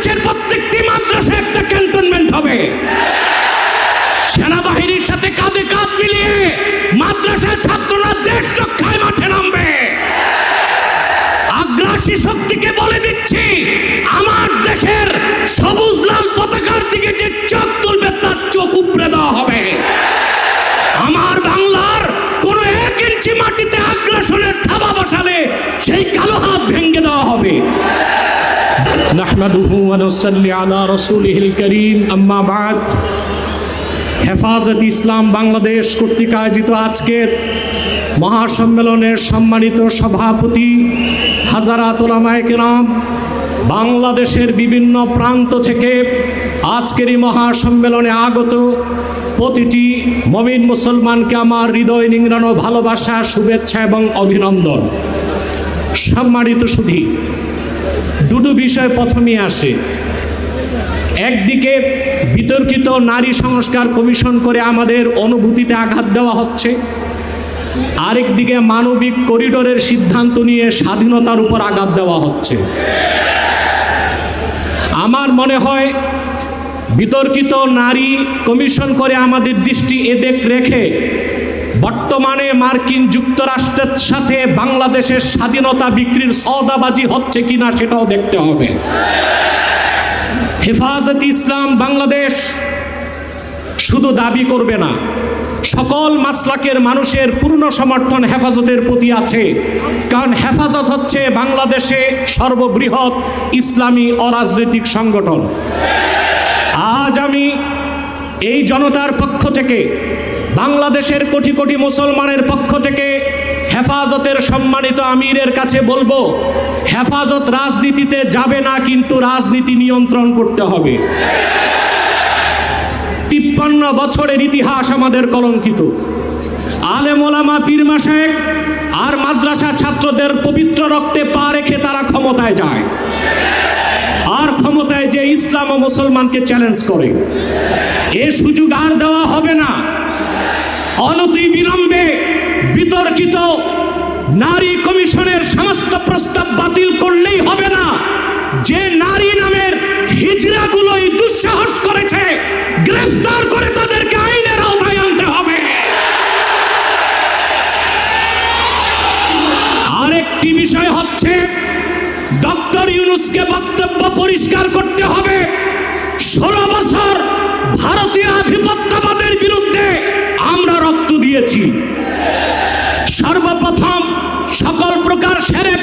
বাংলাদেশের প্রত্যেকটি মাদ্রাসা একটা ক্যান্টনমেন্ট হবে। সেনাবাহিনীর সাথে কাঁধে কাঁধ মিলিয়ে মাদ্রাসার ছাত্ররা দেশ রক্ষায় মাঠে নামবে। আগ্রাসী শক্তিকে বলে দিচ্ছি, আমার দেশের সবুজ লাল পতাকার দিকে যে চোখ তুলবে তার চোখ উপড়ে দেওয়া হবে। আমার বাংলার কোন 1 ইঞ্চি মাটিতে আগ্রাসনের থাবা বসালে সেই কালো হাত ভেঙে দেওয়া হবে। নাহমাদুহু ওয়া নুসাল্লি আলা রাসূলিহিল কারীম, আম্মা বাদ। হেফাজত ইসলাম বাংলাদেশ কর্তৃক আয়োজিত আজকের মহাসম্মেলনের সম্মানিত সভাপতি হাজারাত উলামায়ে কেরাম, বাংলাদেশের বিভিন্ন প্রান্ত থেকে আজকের এই মহাসম্মেলনে আগত প্রতিটি মুমিন মুসলমানকে আমার হৃদয় নিংড়ানো ভালোবাসা, শুভেচ্ছা এবং অভিনন্দন। সম্মানিত সুধী, দুটো বিষয় প্রথমেই আসে। একদিকে বিতর্কিত নারী সংস্কার কমিশন করে আমাদের অনুভূতিতে আঘাত দেওয়া হচ্ছে, আরেকদিকে মানবিক করিডোরের সিদ্ধান্ত নিয়ে স্বাধীনতার উপর আঘাত দেওয়া হচ্ছে। আমার মনে হয় বিতর্কিত নারী কমিশন করে আমাদের দৃষ্টি এদিক রেখে বর্তমানে মার্কিন যুক্তরাষ্ট্রের সাথে বাংলাদেশের স্বাধীনতা বিক্রির সওদাবাজি হচ্ছে কিনা সেটাও দেখতে হবে। হেফাজত ইসলাম বাংলাদেশ শুধু দাবি করবে না, সকল মাসলাকের মানুষের পূর্ণ সমর্থন হেফাজতের প্রতি আছে, কারণ হেফাজত হচ্ছে বাংলাদেশে সর্ববৃহৎ ইসলামী অরাজনৈতিক সংগঠন। আজ আমি এই জনতার পক্ষ থেকে, বাংলাদেশের কোটি কোটি মুসলমানের পক্ষ থেকে হেফাজতের সম্মানিত আমিরের কাছে বলবো, হেফাজত রাজনীতিতে যাবে না, কিন্তু রাজনীতি নিয়ন্ত্রণ করতে হবে। 53 বছরের ইতিহাস আমাদের কলঙ্কিত। আলেম ওলামা পীর মাশায়েখ আর মাদ্রাসা ছাত্রদের পবিত্র রক্তে পা রেখে তারা ক্ষমতায় যায়, আর ক্ষমতায় যে ইসলাম ও মুসলমানকে চ্যালেঞ্জ করে। এ সুযোগ আর দেওয়া হবে না। অনতিবিলম্বে বিতর্কিত নারী কমিশনের সমস্ত প্রস্তাব বাতিল করলেই হবে না। যে নারী নামের হিজড়াগুলোই দুঃসাহস করেছে, গ্রেফতার করে তাদেরকে আইনের আওতায় আনতে হবে। আরেকটি বিষয় হচ্ছে, ডক্টর ইউনূসকে বক্তব্য পরিষ্কার করতে হবে। 16 বছর ভারতীয় আধিপত্যবাদের বিরুদ্ধে আমরা রক্ত দিয়েছি। সর্বপ্রথম সকল প্রকার শিরক